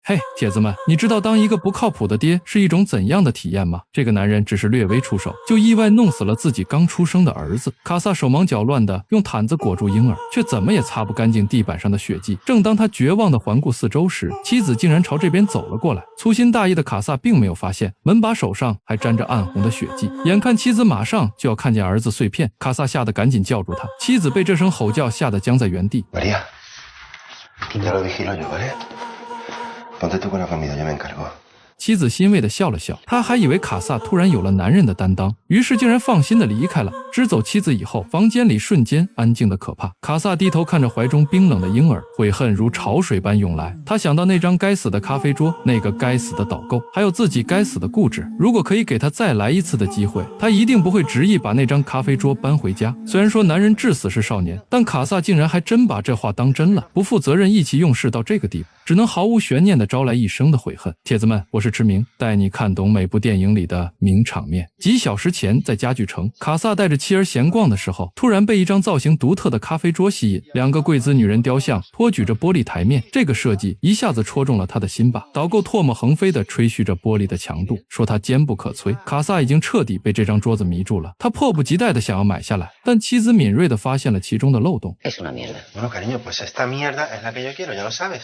嘿，铁子们，你知道当一个不靠谱的爹是一种怎样的体验吗？这个男人只是略微出手，就意外弄死了自己刚出生的儿子。卡萨手忙脚乱的用毯子裹住婴儿，却怎么也擦不干净地板上的血迹。正当他绝望的环顾四周时，妻子竟然朝这边走了过来。粗心大意的卡萨并没有发现门把手上还沾着暗红的血迹。眼看妻子马上就要看见儿子碎片，卡萨吓得赶紧叫住他。妻子被这声吼叫吓得僵在原地。María, ya lo vigilo yo, ¿vale? Ponte tú con la comida, yo me encargo. 妻子欣慰地笑了笑，他还以为卡萨突然有了男人的担当，于是竟然放心地离开了。支走妻子以后，房间里瞬间安静得可怕。卡萨低头看着怀中冰冷的婴儿，悔恨如潮水般涌来。他想到那张该死的咖啡桌，那个该死的导购，还有自己该死的固执。如果可以给他再来一次的机会，他一定不会执意把那张咖啡桌搬回家。虽然说男人至死是少年，但卡萨竟然还真把这话当真了，不负责任、意气用事到这个地步，只能毫无悬念地招来一生的悔恨。铁子们，我是驰明，带你看懂每部电影里的名场面。几小时前，在家具城，卡萨带着妻儿闲逛的时候，突然被一张造型独特的咖啡桌吸引，两个贵姿女人雕像托举着玻璃台面，这个设计一下子戳中了他的心吧。导购唾沫横飞地吹嘘着玻璃的强度，说它坚不可摧。卡萨已经彻底被这张桌子迷住了，他迫不及待地想要买下来，但妻子敏锐地发现了其中的漏洞。Es una mierda. Bueno, cariño, pues esta mierda es la que yo quiero, ya lo sabes.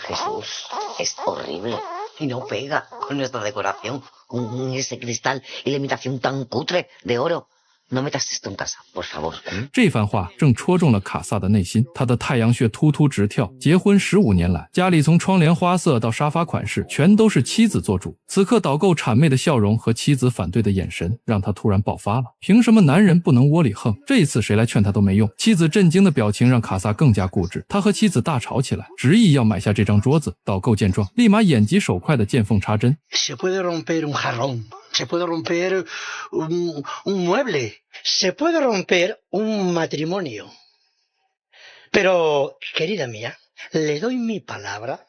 Jesús, es horrible y no pega con nuestra decoración, con ese cristal y la imitación tan cutre de oro. No metas esto en casa, por favor. 这番话正戳中了卡萨的内心，他的太阳穴突突直跳。结婚15年来，家里从窗帘花色到沙发款式，全都是妻子做主。此刻导购谄媚的笑容和妻子反对的眼神，让他突然爆发了。凭什么男人不能窝里横？这一次谁来劝他都没用。妻子震惊的表情让卡萨更加固执，他和妻子大吵起来，执意要买下这张桌子。导购见状，立马眼疾手快的见缝插针。Se puede romper un jarrón, se puede romper un mueble, se puede romper un matrimonio. Pero, querida mía, le doy mi palabra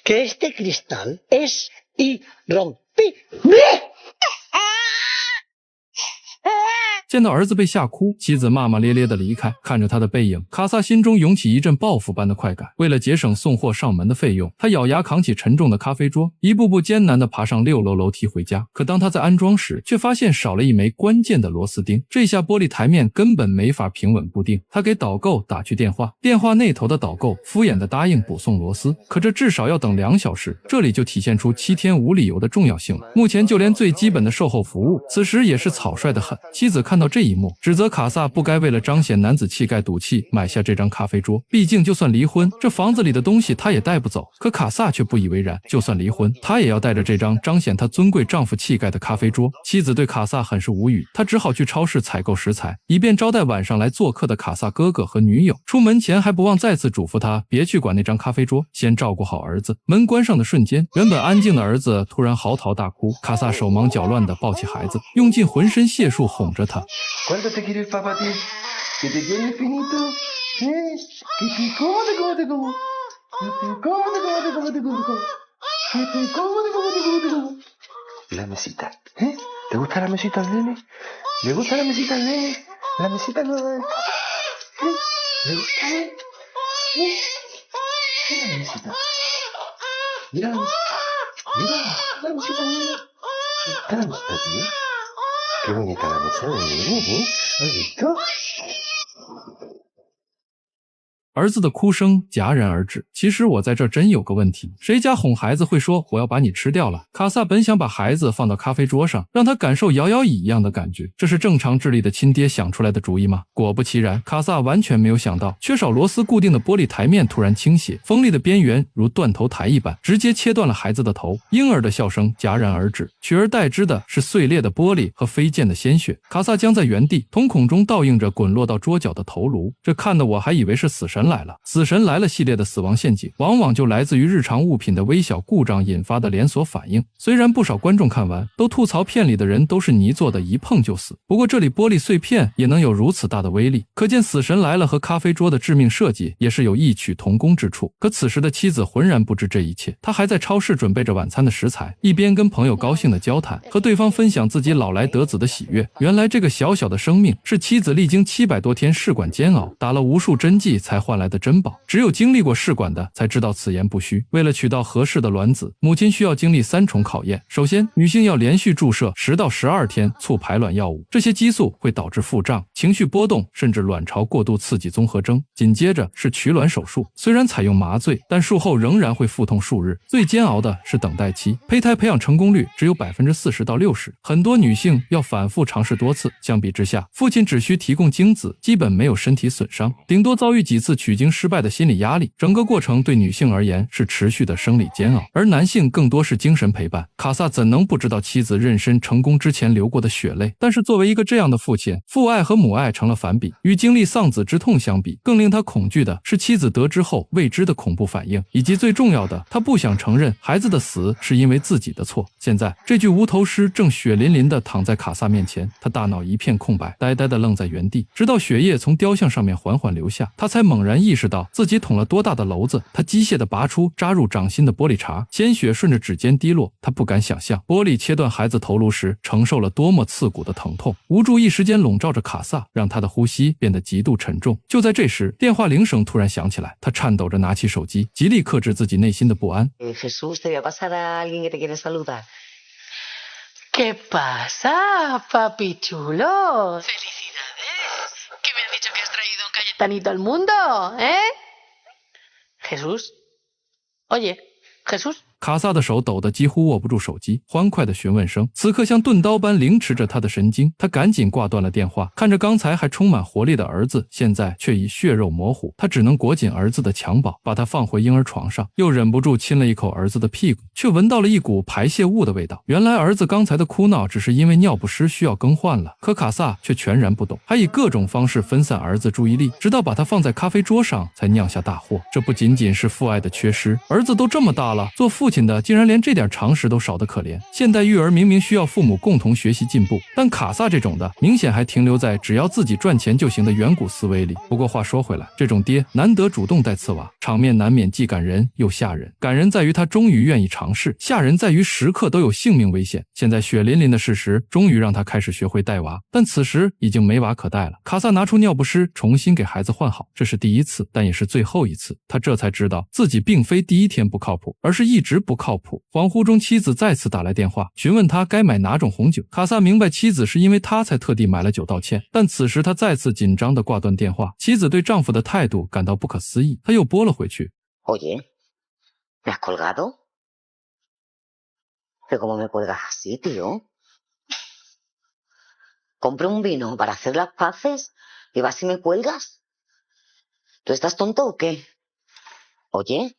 que este cristal es irrompible. 见到儿子被吓哭，妻子骂骂咧咧的离开。看着他的背影，卡萨心中涌起一阵报复般的快感。为了节省送货上门的费用，他咬牙扛起沉重的咖啡桌，一步步艰难地爬上6楼楼梯回家。可当他在安装时，却发现少了一枚关键的螺丝钉，这下玻璃台面根本没法平稳固定。他给导购打去电话，电话那头的导购敷衍地答应补送螺丝，可这至少要等2小时，这里就体现出7天无理由的重要性了。目前就连最基本的售后服务，此时也是草率得很。妻子看到这一幕，指责卡萨不该为了彰显男子气概赌气买下这张咖啡桌，毕竟就算离婚，这房子里的东西他也带不走。可卡萨却不以为然，就算离婚，他也要带着这张彰显他尊贵丈夫气概的咖啡桌。妻子对卡萨很是无语，他只好去超市采购食材，以便招待晚上来做客的卡萨哥哥和女友。出门前还不忘再次嘱咐他别去管那张咖啡桌，先照顾好儿子。门关上的瞬间，原本安静的儿子突然嚎啕大哭，卡萨手忙脚乱地抱起孩子，用尽浑身解数哄着他。¿Cuánto te quiere el papá a ti? ¿Que te quiere infinito? ¿Eh? ¿Cómo te como? La mesita, ¿eh? ¿Te gusta la mesita al nene? ¿Le gusta la mesita al nene? La mesita nueva, ¿eh? ¿Le gusta, eh? Mira la mesita. Mira la mesita. Mira la mesita al nene. ¿Está la mesita a ti? Qué bonita la mesa de nene, ¿eh? ¿Has visto? 儿子的哭声戛然而止。其实我在这真有个问题，谁家哄孩子会说我要把你吃掉了？卡萨本想把孩子放到咖啡桌上，让他感受摇摇椅一样的感觉，这是正常智力的亲爹想出来的主意吗？果不其然，卡萨完全没有想到，缺少螺丝固定的玻璃台面突然倾斜，锋利的边缘如断头台一般，直接切断了孩子的头。婴儿的笑声戛然而止，取而代之的是碎裂的玻璃和飞溅的鲜血。卡萨僵在原地，瞳孔中倒映着滚落到桌角的头颅，这看得我还以为是死神来了。死神来了系列的死亡陷阱往往就来自于日常物品的微小故障引发的连锁反应。虽然不少观众看完都吐槽片里的人都是泥做的，一碰就死，不过这里玻璃碎片也能有如此大的威力，可见死神来了和咖啡桌的致命设计也是有异曲同工之处。可此时的妻子浑然不知这一切，她还在超市准备着晚餐的食材，一边跟朋友高兴的交谈，和对方分享自己老来得子的喜悦。原来这个小小的生命是妻子历经700多天试管煎熬，打了无数针剂才换换来的珍宝。只有经历过试管的才知道此言不虚。为了取到合适的卵子，母亲需要经历3重考验。首先，女性要连续注射10到12天促排卵药物，这些激素会导致腹胀、情绪波动，甚至卵巢过度刺激综合征。紧接着是取卵手术，虽然采用麻醉，但术后仍然会腹痛数日。最煎熬的是等待期，胚胎培养成功率只有40%到60%，很多女性要反复尝试多次。相比之下，父亲只需提供精子，基本没有身体损伤，顶多遭遇几次取精失败的心理压力。整个过程对女性而言是持续的生理煎熬，而男性更多是精神陪伴。卡萨怎能不知道妻子妊娠成功之前流过的血泪？但是作为一个这样的父亲，父爱和母爱成了反比。与经历丧子之痛相比，更令他恐惧的是妻子得知后未知的恐怖反应，以及最重要的，他不想承认孩子的死是因为自己的错。现在这具无头尸正血淋淋地躺在卡萨面前，他大脑一片空白，呆呆地愣在原地，直到血液从雕像上面缓缓流下，他才猛然意识到自己捅了多大的篓子。他机械地拔出扎入掌心的玻璃碴，鲜血顺着指尖滴落。他不敢想象玻璃切断孩子头颅时承受了多么刺骨的疼痛。无助一时间笼罩着卡萨，让他的呼吸变得极度沉重。就在这时，电话铃声突然响起来，他颤抖着拿起手机，极力克制自己内心的不安。Jesús, te voy a pasar a alguien que te quiere saludar. ¿Qué pasa, papi chulo? ¡Felicidades! ¿Qué me han dicho que has traído un Tanito al mundo, ¿eh? Jesús. Oye, Jesús. 卡萨的手抖得几乎握不住手机，欢快的询问声此刻像钝刀般凌迟着他的神经。他赶紧挂断了电话，看着刚才还充满活力的儿子，现在却已血肉模糊。他只能裹紧儿子的襁褓，把他放回婴儿床上，又忍不住亲了一口儿子的屁股，却闻到了一股排泄物的味道。原来儿子刚才的哭闹只是因为尿不湿需要更换了，可卡萨却全然不懂，还以各种方式分散儿子注意力，直到把他放在咖啡桌上才酿下大祸。这不仅仅是父爱的缺失，儿子都这么大了，做父亲的竟然连这点常识都少得可怜。现代育儿明明需要父母共同学习进步，但卡萨这种的明显还停留在只要自己赚钱就行的远古思维里。不过话说回来，这种爹难得主动带刺娃，场面难免既感人又吓人。感人在于他终于愿意尝试，吓人在于时刻都有性命危险。现在血淋淋的事实终于让他开始学会带娃，但此时已经没娃可带了。卡萨拿出尿不湿重新给孩子换好，这是第一次，但也是最后一次。他这才知道自己并非第一天不靠谱，而是一直不靠谱。恍惚中，妻子再次打来电话，询问他该买哪种红酒。卡萨明白妻子是因为他才特地买了酒道歉，但此时他再次紧张地挂断电话。妻子对丈夫的态度感到不可思议，他又拨了回去。Oye, ¿me has colgado? ¿Pero cómo me cuelgas así, tío? Compré un vino para hacer las paces y vas y me cuelgas. ¿Tú estás tonto o qué? Oye.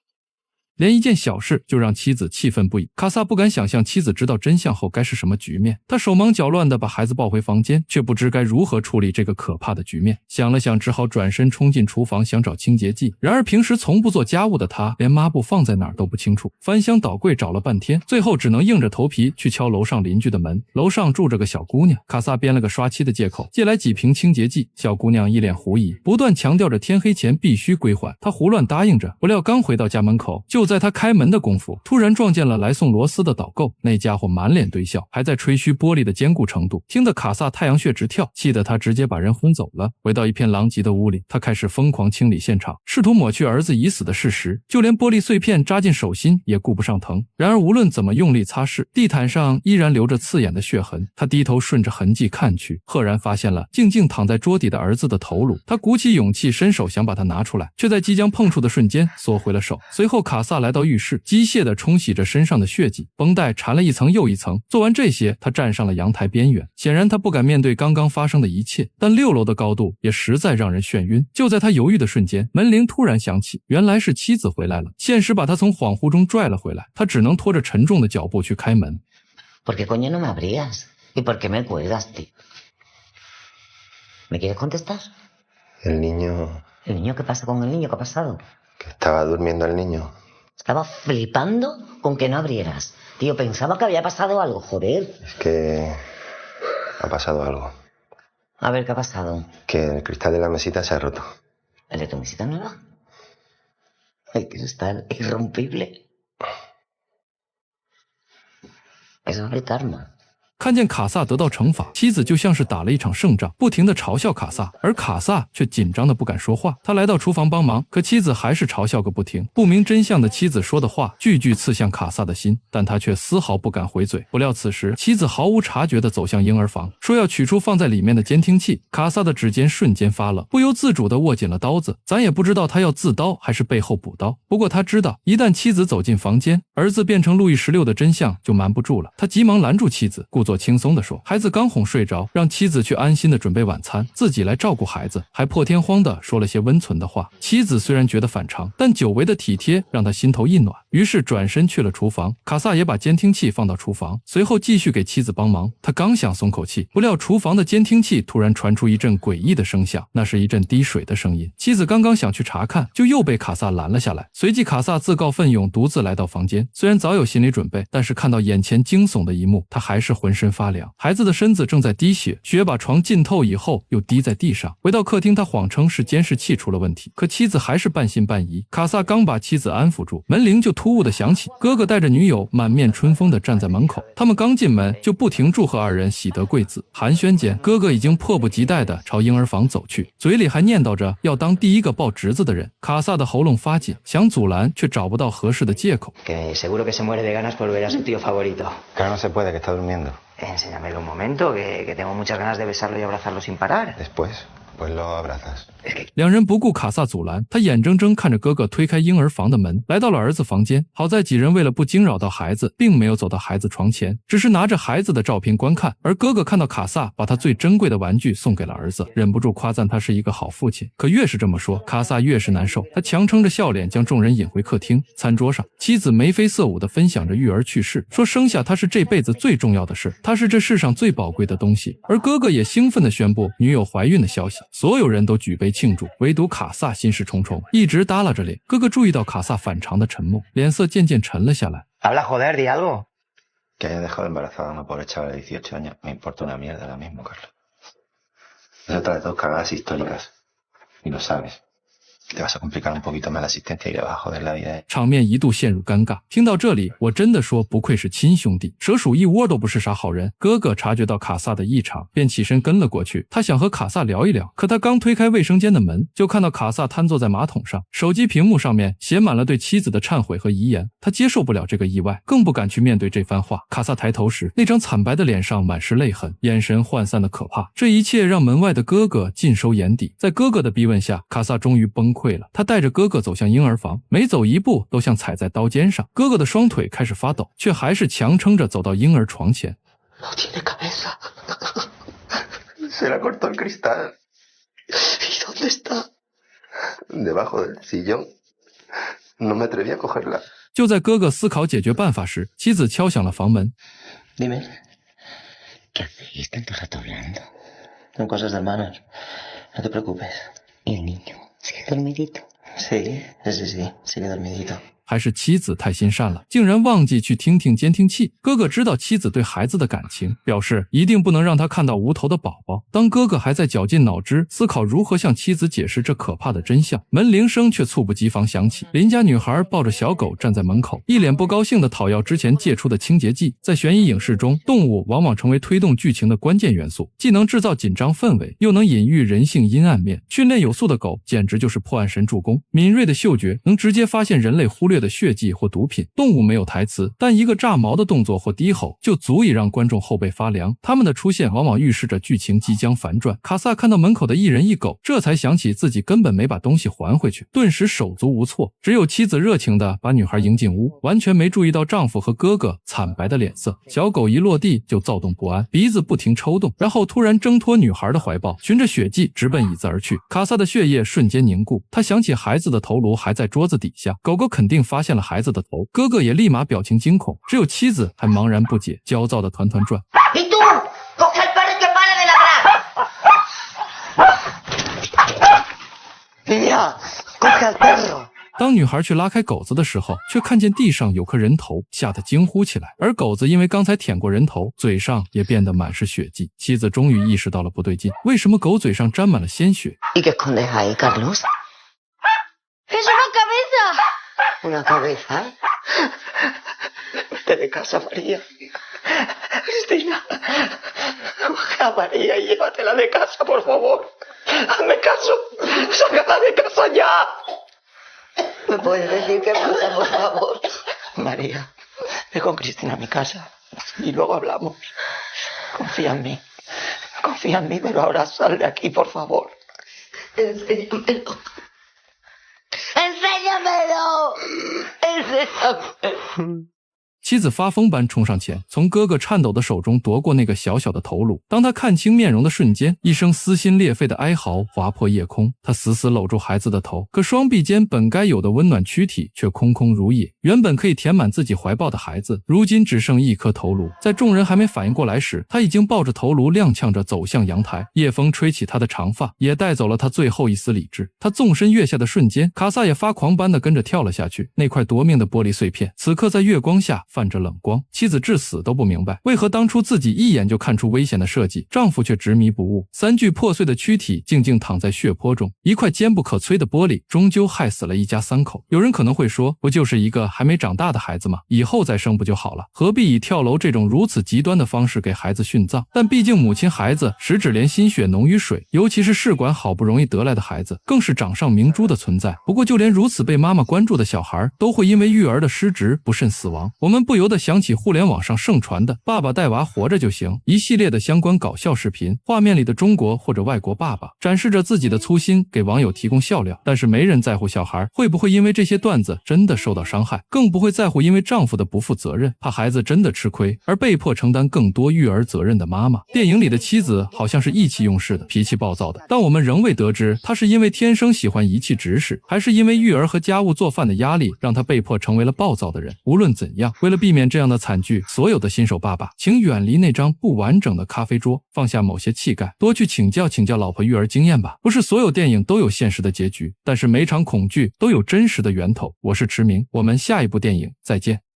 连一件小事就让妻子气愤不已。卡萨不敢想象妻子知道真相后该是什么局面，他手忙脚乱地把孩子抱回房间，却不知该如何处理这个可怕的局面。想了想，只好转身冲进厨房想找清洁剂。然而平时从不做家务的他，连抹布放在哪儿都不清楚，翻箱倒柜找了半天，最后只能硬着头皮去敲楼上邻居的门。楼上住着个小姑娘，卡萨编了个刷漆的借口，借来几瓶清洁剂。小姑娘一脸狐疑，不断强调着天黑前必须归还。他胡乱答应着，不料刚回到家门口，就在他开门的功夫，突然撞见了来送螺丝的导购。那家伙满脸堆笑，还在吹嘘玻璃的坚固程度，听得卡萨太阳穴直跳，气得他直接把人轰走了。回到一片狼藉的屋里，他开始疯狂清理现场，试图抹去儿子已死的事实，就连玻璃碎片扎进手心也顾不上疼。然而无论怎么用力擦拭，地毯上依然留着刺眼的血痕。他低头顺着痕迹看去，赫然发现了静静躺在桌底的儿子的头颅。他鼓起勇气伸手想把它拿出来，却在即将碰触的瞬间缩回了手。随后卡萨来到浴室，机械地冲洗着身上的血迹，绷带缠了一层又一层。做完这些，他站上了阳台边缘。显然他不敢面对刚刚发生的一切，但6楼的高度也实在让人眩晕。就在他犹豫的瞬间，门铃突然响起，原来是妻子回来了。现实把他从恍惚中拽了回来，他只能拖着沉重的脚步去开门。¿Por qué coño no me abrías? ¿Y por qué me cuelgas, tío? ¿Me quieres contestar? El niño... ¿El niño qué pasa con el niño? ¿Qué ha pasado? Que estaba durmiendo el niño. Estaba flipando con que no abrieras. Tío, pensaba que había pasado algo, joder. Es que... ha pasado algo. A ver, ¿qué ha pasado? Que el cristal de la mesita se ha roto. ¿El de tu mesita nueva? El cristal irrompible. Eso es el karma. 看见卡萨得到惩罚，妻子就像是打了一场胜仗，不停地嘲笑卡萨，而卡萨却紧张的不敢说话。他来到厨房帮忙，可妻子还是嘲笑个不停。不明真相的妻子说的话句句刺向卡萨的心，但他却丝毫不敢回嘴。不料此时妻子毫无察觉地走向婴儿房，说要取出放在里面的监听器。卡萨的指尖瞬间发冷，不由自主地握紧了刀子。咱也不知道他要自刀还是背后补刀，不过他知道一旦妻子走进房间，儿子变成路易16的真相就瞒不住了。他急忙拦住妻子，故作轻松地说，孩子刚哄睡着，让妻子去安心地准备晚餐，自己来照顾孩子，还破天荒地说了些温存的话。妻子虽然觉得反常，但久违的体贴让他心头一暖，于是转身去了厨房。卡萨也把监听器放到厨房，随后继续给妻子帮忙。他刚想松口气，不料厨房的监听器突然传出一阵诡异的声响，那是一阵滴水的声音。妻子刚刚想去查看，就又被卡萨拦了下来。随即卡萨自告奋勇独自来到房间，虽然早有心理准备，但是看到眼前惊悚的一幕，他还是浑身发凉。孩子的身子正在滴血，血把床浸透以后又滴在地上。回到客厅，他谎称是监视器出了问题，可妻子还是半信半疑。卡萨刚把妻子安抚住，门铃就突兀的响起，哥哥带着女友满面春风的站在门口。他们刚进门就不停祝贺二人喜得贵子。寒暄间，哥哥已经迫不及待地朝婴儿房走去，嘴里还念叨着要当第一个抱侄子的人。卡萨的喉咙发紧，想阻拦却找不到合适的借口。Que seguro que se muere de ganas por ver a su tío favorito. Que no se puede, que está durmiendo. Enséñamelo un momento, que tengo muchas ganas de besarlo y abrazarlo sin parar. Después, pues lo abrazas. 两人不顾卡萨阻拦，他眼睁睁看着哥哥推开婴儿房的门，来到了儿子房间。好在几人为了不惊扰到孩子，并没有走到孩子床前，只是拿着孩子的照片观看。而哥哥看到卡萨把他最珍贵的玩具送给了儿子，忍不住夸赞他是一个好父亲。可越是这么说，卡萨越是难受。他强撑着笑脸将众人引回客厅。餐桌上，妻子眉飞色舞地分享着育儿趣事，说生下他是这辈子最重要的事，他是这世上最宝贵的东西。而哥哥也兴奋地宣布女友怀孕的消息，所有人都举杯庆祝，唯独卡萨心事重重，一直耷拉着脸。哥哥注意到卡萨反常的沉默，脸色渐渐沉了下来。Habla, joder, di algo. Que haya dejado embarazada a una pobre chavala de 18 años. Me importa una mierda ahora mismo, Carlos. Se trata de dos cagadas históricas. Y lo sabes. Te vas a complicar un poquito más la asistencia y le vas a joder la vida. 场面一度陷入尴尬。听到这里，我真的说不愧是亲兄弟，蛇鼠一窝都不是啥好人。哥哥察觉到卡萨的异常，便起身跟了过去。他想和卡萨聊一聊，可他刚推开卫生间的门，就看到卡萨瘫坐在马桶上，手机屏幕上面写满了对妻子的忏悔和遗言。他接受不了这个意外，更不敢去面对这番话。卡萨抬头时，那张惨白的脸上满是泪痕，眼神涣散的可怕。这一切让门外的哥哥尽收眼底。在哥哥的逼问下，卡萨终于崩溃了。他带着哥哥走向婴儿房，每走一步都像踩在刀尖上。哥哥的双腿开始发抖，却还是强撑着走到婴儿床前。No tiene cabeza. Se la cortó el cristal. ¿Y dónde está? Debajo del sillón. No me atreví a cogerla. 就在哥哥思考解决办法时，妻子敲响了房门。 Dime. ¿Qué hacéis tanto rato hablando? Son cosas de hermanos. No te preocupes. ¿Y el niño? ¿Sigue dormidito? Sí, sigue dormidito. 还是妻子太心善了，竟然忘记去听听监听器。哥哥知道妻子对孩子的感情，表示一定不能让他看到无头的宝宝。当哥哥还在绞尽脑汁思考如何向妻子解释这可怕的真相，门铃声却猝不及防响起。邻家女孩抱着小狗站在门口，一脸不高兴地讨要之前借出的清洁剂。在悬疑影视中，动物往往成为推动剧情的关键元素，既能制造紧张氛围，又能隐喻人性阴暗面。训练有素的狗简直就是破案神助攻，敏锐的嗅觉能直接发现人类忽略的血迹或毒品。动物没有台词，但一个炸毛的动作或低吼就足以让观众后背发凉。它们的出现往往预示着剧情即将反转。卡萨看到门口的一人一狗，这才想起自己根本没把东西还回去，顿时手足无措。只有妻子热情地把女孩迎进屋，完全没注意到丈夫和哥哥惨白的脸色。小狗一落地就躁动不安，鼻子不停抽动，然后突然挣脱女孩的怀抱，循着血迹直奔椅子而去。卡萨的血液瞬间凝固，他想起孩子的头颅还在桌子底下，狗狗肯定发现了孩子的头，哥哥也立马表情惊恐，只有妻子还茫然不解，焦躁的团团转。 ¡Y tú! ¡Coge al perro y que pare de ladrar! ¡Niña! ¡Coge al perro! 当女孩去拉开狗子的时候，却看见地上有颗人头，吓得惊呼起来。而狗子因为刚才舔过人头，嘴上也变得满是血迹。妻子终于意识到了不对劲，为什么狗嘴上沾满了鲜血？ ¿Y qué escondes ahí, Carlos? ¡Es una cabeza! ¿Una cabeza? Vete de casa, María. Cristina. Saca a María y llévatela de casa, por favor. Hazme caso. Sácala de casa ya. ¿Me puedes decir qué pasa, por favor? María, ve con Cristina a mi casa y luego hablamos. Confía en mí. Confía en mí, pero ahora sal de aquí, por favor. Enséñamelo. ¡Enséñamelo! ¡Enséñamelo!妻子发疯般冲上前，从哥哥颤抖的手中夺过那个小小的头颅。当他看清面容的瞬间，一声撕心裂肺的哀嚎划破夜空。他死死搂住孩子的头，可双臂间本该有的温暖躯体却空空如也。原本可以填满自己怀抱的孩子，如今只剩一颗头颅。在众人还没反应过来时，他已经抱着头颅踉跄着走向阳台。夜风吹起他的长发，也带走了他最后一丝理智。他纵身跃下的瞬间，卡萨也发狂般的跟着跳了下去。那块夺命的玻璃碎片，此刻在月光下泛着冷光。妻子至死都不明白，为何当初自己一眼就看出危险的设计，丈夫却执迷不悟。三具破碎的躯体静静躺在血泊中，一块坚不可摧的玻璃终究害死了一家三口。有人可能会说，不就是一个还没长大的孩子吗？以后再生不就好了？何必以跳楼这种如此极端的方式给孩子殉葬？但毕竟母亲孩子实指连心血浓于水，尤其是试管好不容易得来的孩子，更是掌上明珠的存在。不过就连如此被妈妈关注的小孩，都会因为育儿的失职不慎死亡。我们不由得想起互联网上盛传的爸爸带娃活着就行一系列的相关搞笑视频，画面里的中国或者外国爸爸展示着自己的粗心，给网友提供笑料，但是没人在乎小孩会不会因为这些段子真的受到伤害，更不会在乎因为丈夫的不负责任，怕孩子真的吃亏而被迫承担更多育儿责任的妈妈。电影里的妻子好像是意气用事的，脾气暴躁的，但我们仍未得知她是因为天生喜欢颐气指使，还是因为育儿和家务做饭的压力让她被迫成为了暴躁的人。无论怎样，为了避免这样的惨剧，所有的新手爸爸请远离那张不完整的咖啡桌，放下某些气概，多去请教老婆育儿经验吧。不是所有电影都有现实的结局，但是每场恐惧都有真实的源头。我是驰明，我们下一部电影再见。